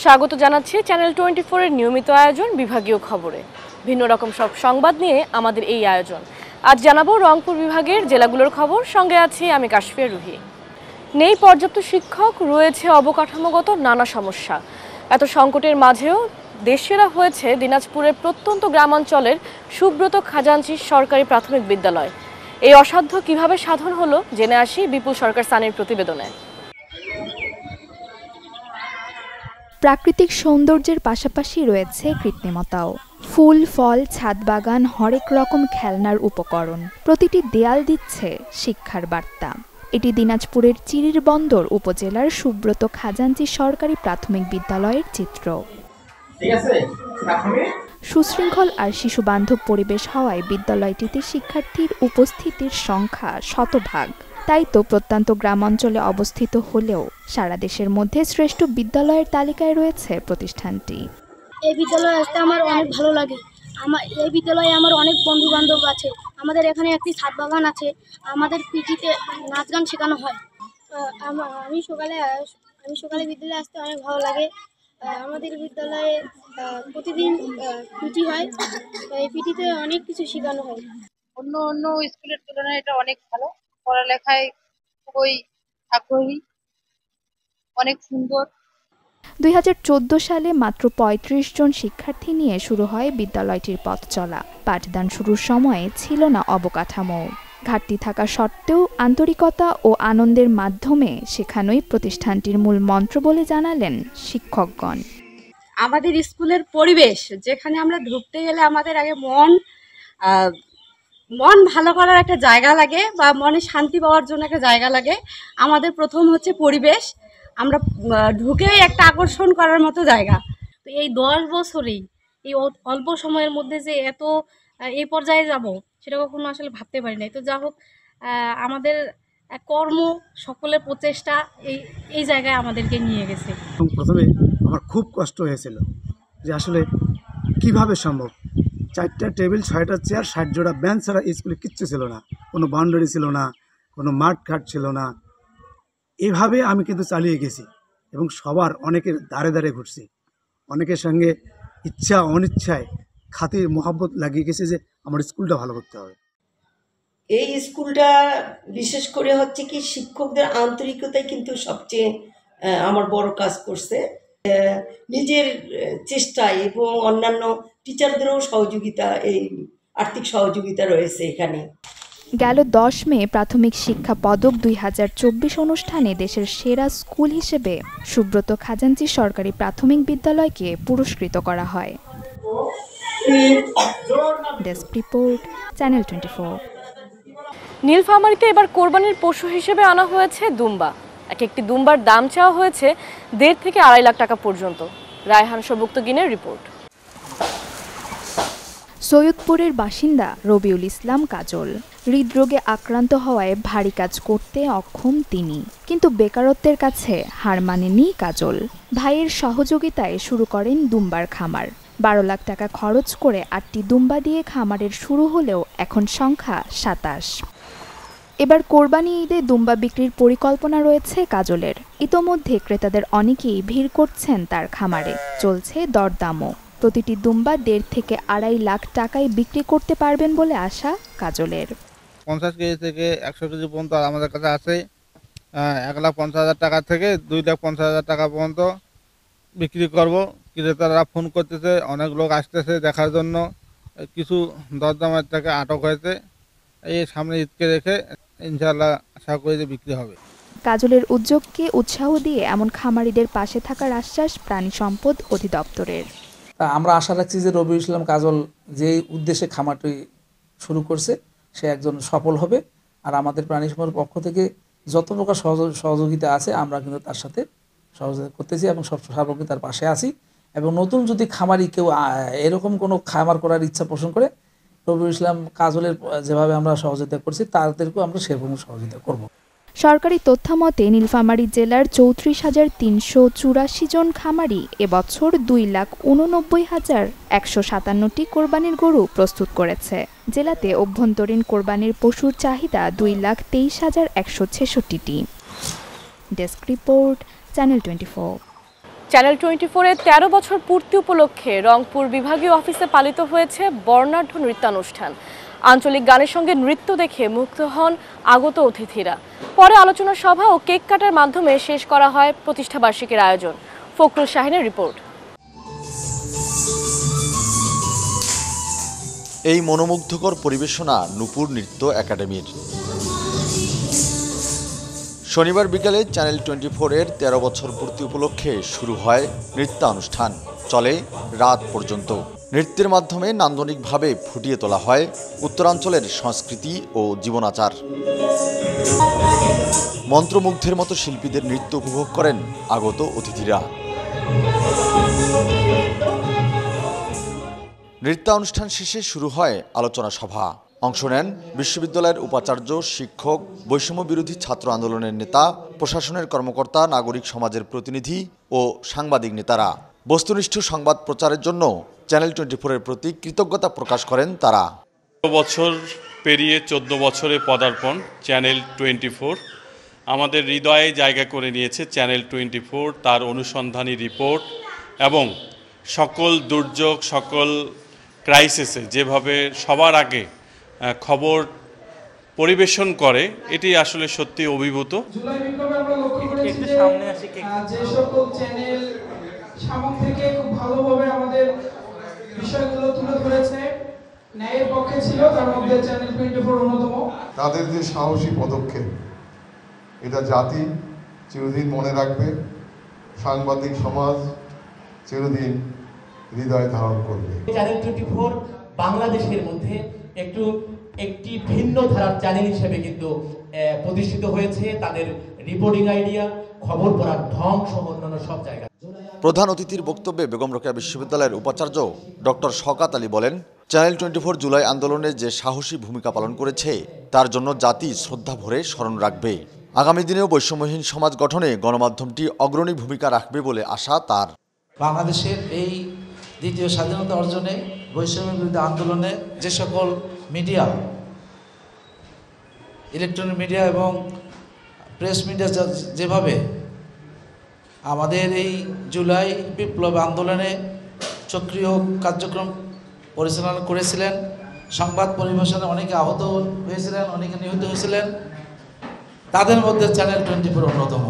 স্বাগত জানাচ্ছি চ্যানেল 24 এর নিয়মিত আয়োজন বিভাগীয় খবরে। ভিন্ন রকম সব সংবাদ নিয়ে আমাদের এই আয়োজন। আজ জানাবো রংপুর বিভাগের জেলাগুলোর খবর, সঙ্গে আছি আমি কাশফিয়া রুহি। নেই পর্যাপ্ত শিক্ষক, রয়েছে অবকাঠামোগত নানা সমস্যা। এত সংকটের মাঝেও দেশসেরা হয়েছে দিনাজপুরের প্রত্যন্ত গ্রামাঞ্চলের সুব্রত খাজাঞ্চি সরকারি প্রাথমিক বিদ্যালয়। এই অসাধ্য কিভাবে সাধন হলো জেনে আসি বিপুল সরকার সানির প্রতিবেদনে। প্রাকৃতিক সৌন্দর্যের পাশাপাশি রয়েছে কৃত্রিমতাও। ফুল, ফল, ছাদ বাগান, হরেক রকম খেলনার উপকরণ, প্রতিটি দেয়াল দিচ্ছে শিক্ষার বার্তা। এটি দিনাজপুরের চিরিরবন্দর উপজেলার সুব্রত খাজাঞ্চি সরকারি প্রাথমিক বিদ্যালয়ের চিত্র। সুশৃঙ্খল আর শিশুবান্ধব পরিবেশ হওয়ায় বিদ্যালয়টিতে শিক্ষার্থীর উপস্থিতির সংখ্যা শতভাগ। তাই তো প্রত্যন্ত গ্রামাঞ্চলে অবস্থিত হলেও সারা দেশের মধ্যে শ্রেষ্ঠ বিদ্যালয়ের তালিকায় রয়েছে প্রতিষ্ঠানটি। এই বিদ্যালয়ে আসতে আমার অনেক ভালো লাগে। এই বিদ্যালয়ে আমার অনেক বন্ধু বান্ধব আছে। আমাদের এখানে একটি ছাদ বাগান আছে। আমাদের পিটিতে নাচ গান শেখানো হয়। আমি সকালে বিদ্যালয়ে আসতে অনেক ভালো লাগে। আমাদের বিদ্যালয়ে প্রতিদিন পিটি হয়। এই পিটিতে অনেক কিছু শেখানো হয়। অন্য স্কুলের তুলনায় এটা অনেক ভালো। পড়ালেখায় খুবই আগ্রহী, অনেক সুন্দর। 2014 সালে মাত্র 35 জন শিক্ষার্থী নিয়ে শুরু হয় বিদ্যালয়টির পথ চলা। পাঠদান শুরুর সময়ে ছিল না অবকাঠামো। ঘাটতি থাকা সত্ত্বেও আন্তরিকতা ও আনন্দের মাধ্যমে শেখানোই প্রতিষ্ঠানটির মূল মন্ত্র বলে জানালেন শিক্ষকগণ। আমাদের স্কুলের পরিবেশ, যেখানে আমরা ঢুকতে গেলে আমাদের আগে মন ভালো করার একটা জায়গা লাগে বা মনে শান্তি পাওয়ার জন্য একটা জায়গা লাগে। আমাদের প্রথম হচ্ছে পরিবেশ, আমরা ঢুকেই একটা আকর্ষণ করার মতো জায়গা। তো এই 10 বছরেই এই অল্প সময়ের মধ্যে যে এত এই পর্যায়ে যাব সেটা কখনো আসলে ভাবতে পারি নাই। তো যা হোক, আমাদের কর্ম, সকলের প্রচেষ্টা এই জায়গায় আমাদেরকে নিয়ে গেছে। প্রথমে আমার খুব কষ্ট হয়েছিল যে আসলে কিভাবে সম্ভব। 4টা টেবিল, 6টা চেয়ার, 60 জোড়া বেঞ্চ ছাড়া স্কুলে কিচ্ছু ছিল না, কোনো বাউন্ডারি ছিল না, কোনো মাঠ ঘাট ছিল না। এভাবে আমি কিন্তু চালিয়ে গেছি এবং সবার অনেকের দাঁড়ে দাঁড়ে ঘুরছি। অনেকের সঙ্গে ইচ্ছা অনিচ্ছায় খাতির মোহাব্বত লাগিয়ে গেছে যে আমার স্কুলটা ভালো করতে হবে। এই স্কুলটা বিশেষ করে হচ্ছে কি শিক্ষকদের আন্তরিকতাই কিন্তু সবচেয়ে আমার বড় কাজ করছে। নিজের চেষ্টা এবং অন্যান্য টিচারদেরও সহযোগিতা, এই আর্থিক সহযোগিতা রয়েছে এখানে। গেল 10 মে প্রাথমিক শিক্ষা পদক 2024 অনুষ্ঠানে দেশের সেরা স্কুল হিসেবে সুব্রত খাজাঞ্চি সরকারি প্রাথমিক বিদ্যালয়কে পুরস্কৃত করা হয়। Desk report, channel 24। নীলফামারীতে এবার কোরবানির পশু হিসেবে আনা হয়েছে দুম্বা। একটি দুম্বার দাম চাওয়া হয়েছে 1.5 থেকে 2.5 লাখ টাকা পর্যন্ত। রায়হান সবুক্তগিনের রিপোর্ট। সৈয়দপুরের বাসিন্দা রবিউল ইসলাম কাজল। হৃদরোগে আক্রান্ত হওয়ায় ভারী কাজ করতে অক্ষম তিনি, কিন্তু বেকারত্বের কাছে হার মানেনি কাজল। ভাইয়ের সহযোগিতায় শুরু করেন দুম্বার খামার। 12 লাখ টাকা খরচ করে 8টি দুম্বা দিয়ে খামারের শুরু হলেও এখন সংখ্যা 27। এবার কোরবানি ঈদে দুম্বা বিক্রির পরিকল্পনা রয়েছে কাজলের। ইতোমধ্যে ক্রেতাদের অনেকেই ভিড় করছেন তার খামারে, চলছে দরদামও। প্রতিটি দুম্বা 1.5 থেকে 2.5 লাখ টাকায় বিক্রি করতে পারবেন বলে আশা কাজলের। 50 কেজি থেকে 100 কেজি পর্যন্ত আমাদের কাছে আছে। 1,50,000 টাকা থেকে 2,50,000 টাকা পর্যন্ত বিক্রি করব। ক্রেতারা ফোন করতেছে, অনেক লোক আসতেছে দেখার জন্য। কিছু দরদামের থেকে আটক হয়েছে। এই সামনে ঈদকে রেখে ইনশাআল্লাহ আশা করি যে বিক্রি হবে। কাজলের উদ্যোগকে উৎসাহ দিয়ে এমন খামারিদের পাশে থাকার আশ্বাস প্রাণী সম্পদ অধিদপ্তরের। আমরা আশা রাখছি যে রবিউল ইসলাম কাজল যে উদ্দেশ্যে খামারটি শুরু করছে সে একজন সফল হবে। আর আমাদের প্রাণী সম্পদের পক্ষ থেকে যত প্রকার সহযোগিতা আছে আমরা কিন্তু তার সাথে সহযোগিতা করতেছি এবং সর্বক্ষণ তার পাশে আছি। এবং নতুন যদি খামারি কেউ এরকম কোনো খামার করার ইচ্ছা পোষণ করে, রবিউল ইসলাম কাজলের যেভাবে আমরা সহযোগিতা করছি তাদেরকেও আমরা সেরকম সহযোগিতা করব। সরকারি তথ্যমতে নীলফামারী জেলার 34,384 জন খামারি এবছর 2,89,157টি কোরবানির গরু প্রস্তুত করেছে। জেলাতে অভ্যন্তরীণ কোরবানির পশুর চাহিদা 2,23,166টি। Desk report, channel 24। চ্যানেল 24-এর 13 বছর পূর্তি উপলক্ষে রংপুর বিভাগীয় অফিসে পালিত হয়েছে বর্ণাঢ্য নৃত্যানুষ্ঠান। আঞ্চলিক গানের সঙ্গে নৃত্য দেখে মুগ্ধ হন আগত অতিথিরা। পরে আলোচনা সভা ও কেক কাটার মাধ্যমে শেষ করা হয় প্রতিষ্ঠাবার্ষিকীর আয়োজন। ফখরুল শাহিনের রিপোর্ট। এই মনোমুগ্ধকর পরিবেশনা নূপুর নৃত্য একাডেমির। শনিবার বিকালে চ্যানেল 24-এর 13 বছর পূর্তি উপলক্ষে শুরু হয় নৃত্যানুষ্ঠান। চলে রাত পর্যন্ত। নৃত্যের মাধ্যমে নান্দনিকভাবে ফুটিয়ে তোলা হয় উত্তরাঞ্চলের সংস্কৃতি ও জীবনাচার। মন্ত্রমুগ্ধের মতো শিল্পীদের নৃত্য উপভোগ করেন আগত অতিথিরা। নৃত্যানুষ্ঠান শেষে শুরু হয় আলোচনা সভা। অংশ নেন বিশ্ববিদ্যালয়ের উপাচার্য, শিক্ষক, বৈষম্য বিরোধী ছাত্র আন্দোলনের নেতা, প্রশাসনের কর্মকর্তা, নাগরিক সমাজের প্রতিনিধি ও সাংবাদিক নেতারা। বস্তুনিষ্ঠ সংবাদ প্রচারের জন্য চ্যানেল 24-এর প্রতি কৃতজ্ঞতা প্রকাশ করেন তারা। বছর পেরিয়ে 14 বছরে পদার্পণ চ্যানেল 24 আমাদের হৃদয়ে জায়গা করে নিয়েছে। চ্যানেল 24 তার অনুসন্ধানী রিপোর্ট এবং সকল দুর্যোগ, সকল ক্রাইসিসে যেভাবে সবার আগে খবর পরিবেশন করে, এটি আসলে সত্যি অভিভূত। জুলাই বিপ্লবে আমরা লক্ষ্য করেছি যে সকল চ্যানেল সামন থেকে খুব ভালোভাবে আমাদের বিষয়গুলো তুলে ধরেছে, ন্যায়ের পক্ষে ছিল, তার মধ্যে চ্যানেল 24 অন্যতম। তাদের যে সাহসী পদক্ষেপ, এটা জাতি চিরদিন মনে রাখবে, সাংবাদিক সমাজ চিরদিন হৃদয় ধারণ করবে। চ্যানেল 24 বাংলাদেশের মধ্যে একটি ভিন্ন ধারার চ্যানেল হিসেবে কিন্তু প্রতিষ্ঠিত হয়েছে। তাদের রিপোর্টিং আইডিয়া, খবর পড়ার ঢং সহ অন্যান্য সব জায়গায়। প্রধান অতিথির বক্তব্যে বেগম রোকেয়া বিশ্ববিদ্যালয়ের উপাচার্য ডক্টর শওকত আলী বলেন, চ্যানেল 24 জুলাই আন্দোলনে যে সাহসী ভূমিকা পালন করেছে তার জন্য জাতি শ্রদ্ধা ভরে স্মরণ রাখবে। আগামী দিনেও বৈষম্যহীন সমাজ গঠনে গণমাধ্যমটি অগ্রণী ভূমিকা রাখবে বলে আশা তার। বাংলাদেশের এই দ্বিতীয় স্বাধীনতা অর্জনে, বৈষম্য বিরোধী আন্দোলনে যে সকল মিডিয়া, ইলেকট্রনিক মিডিয়া এবং প্রেস মিডিয়া যেভাবে আমাদের এই জুলাই বিপ্লব আন্দোলনে সক্রিয় কার্যক্রম পরিচালনা করেছিলেন, সংবাদ পরিবেশনে অনেকে আহত হয়েছিলেন, অনেকে নিহত হয়েছিলেন, তাদের মধ্যে চ্যানেল 24 অন্যতম।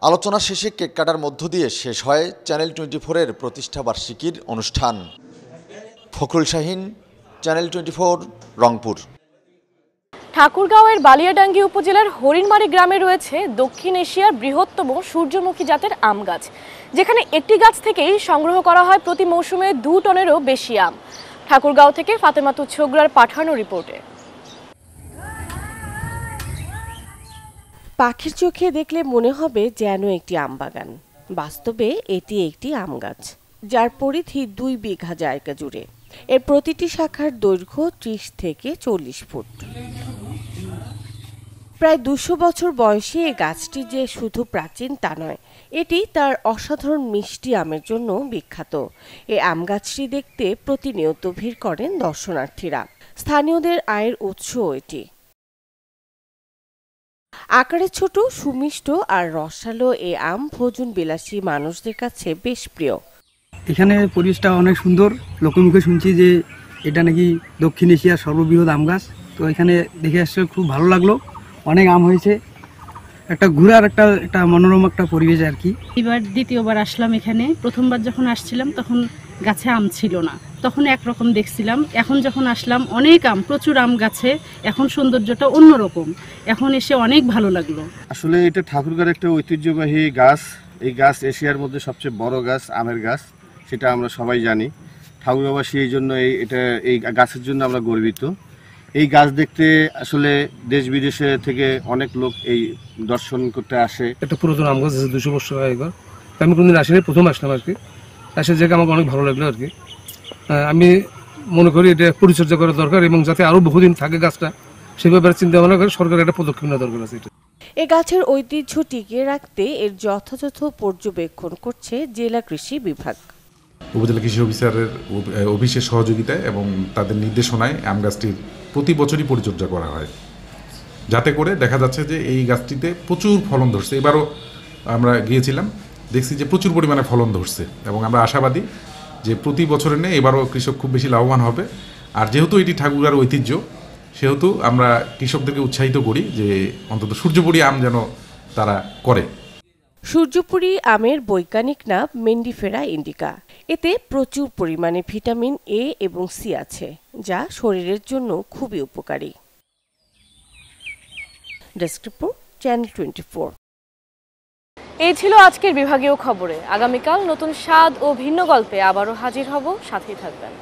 আলোচনা শেষে কেক কাটার মধ্য দিয়ে শেষ হয় চ্যানেল 24-এর প্রতিষ্ঠাবার্ষিকীর অনুষ্ঠান। ফখরুল শাহিন, চ্যানেল 24, রংপুর। ঠাকুরগাঁওয়ের বালিয়াডাঙ্গি উপজেলার হরিণমারি গ্রামে রয়েছে দক্ষিণ এশিয়ার বৃহত্তম সূর্যমুখী জাতের আম গাছ, যেখানে একটি গাছ থেকেই সংগ্রহ করা হয় প্রতি মৌসুমে 2 টনেরও বেশি আম। ঠাকুরগাঁও থেকে ফাতেমাতু ছোগরার পাঠানো রিপোর্টে। পাখির চোখে দেখলে মনে হবে যেন একটি আম বাগান। বাস্তবে এটি একটি আম গাছ, যার পরিধি 2 বিঘা জায়গা জুড়ে। এর প্রতিটি শাখার দৈর্ঘ্য 30 থেকে 40 ফুট। প্রায় 200 বছর বয়সী এই গাছটি যে শুধু প্রাচীন তা নয়, এটি তার অসাধারণ মিষ্টি আমের জন্য বিখ্যাত। এই আম গাছটি দেখতে প্রতিনিয়ত ভিড় করেন দর্শনার্থীরা। স্থানীয়দের আয়ের উৎস এটি। আকারে ছোট, সুমিষ্ট আর রসালো এই আম ভোজন বিলাসী মানুষদের কাছে বেশ প্রিয়। এখানে পরিবেশটা অনেক সুন্দর। লোকমুখে শুনছি যে এটা নাকি দক্ষিণ এশিয়ার সর্ববৃহৎ আম গাছ। তো এখানে দেখে আসলে খুব ভালো লাগলো। অনেক আম হয়েছে, একটা ঘোরার একটা মনোরম একটা পরিবেশ আর কি। এবার দ্বিতীয়বার আসলাম এখানে। প্রথমবার যখন আসছিলাম তখন গাছে আম ছিল না, তখন একরকম দেখছিলাম। এখন যখন আসলাম অনেক আম, প্রচুর আম গাছে। এখন সৌন্দর্যটা অন্যরকম, এখন এসে অনেক ভালো লাগলো। আসলে এটা ঠাকুরগাঁওয়ের একটা ঐতিহ্যবাহী গাছ। এই গাছ এশিয়ার মধ্যে সবচেয়ে বড় গাছ, আমের গাছ, সেটা আমরা সবাই জানি। ঠাকুরগাঁওবাসী এই জন্য এই গাছের জন্য আমরা গর্বিত। এই গাছ দেখতে আসলে দেশ বিদেশে থেকে অনেক লোক এই দর্শন করতে আসে। একটা পুরাতন আম গাছ আছে, 200 বছর আগেকার। আমি কোনদিন আসিনি, প্রথম আসলাম আর কি। আসে জায়গা আমাকে অনেক ভালো লাগলো আর কি। আমি মনে করি এটা পরিচর্যা করা দরকার এবং যাতে আরো বহুদিন থাকে গাছটা, সেই ব্যাপারে চিন্তা ভাবনা করে সরকারের একটা পদক্ষেপ নেওয়া দরকার আছে। এই গাছের ঐতিহ্য টিকিয়ে রাখতে এর যথাযথ পর্যবেক্ষণ করছে জেলা কৃষি বিভাগ। উপজেলা কৃষি অফিসারের অফিসের সহযোগিতায় এবং তাদের নির্দেশনায় আম গাছটির প্রতি বছরই পরিচর্যা করা হয়, যাতে করে দেখা যাচ্ছে যে এই গাছটিতে প্রচুর ফলন ধরছে। এবারও আমরা গিয়েছিলাম, দেখছি যে প্রচুর পরিমাণে ফলন ধরছে এবং আমরা আশাবাদী যে প্রতি বছরের নেই এবারও কৃষক খুব বেশি লাভবান হবে। আর যেহেতু এটি ঠাকুরগাঁওয়ের ঐতিহ্য, সেহেতু আমরা কৃষকদেরকে উৎসাহিত করি যে অন্তত সূর্যপুরী আম যেন তারা করে। সূর্যপুরী আমের বৈজ্ঞানিক নাম মেন্ডিফেরা ইন্ডিকা। এতে প্রচুর পরিমাণে ভিটামিন এ এবং সি আছে, যা শরীরের জন্য খুবই উপকারী। Desk report, channel 24। এই ছিল আজকের বিভাগীয় খবরে। আগামীকাল নতুন স্বাদ ও ভিন্ন গল্পে আবারও হাজির হব, সাথেই থাকবেন।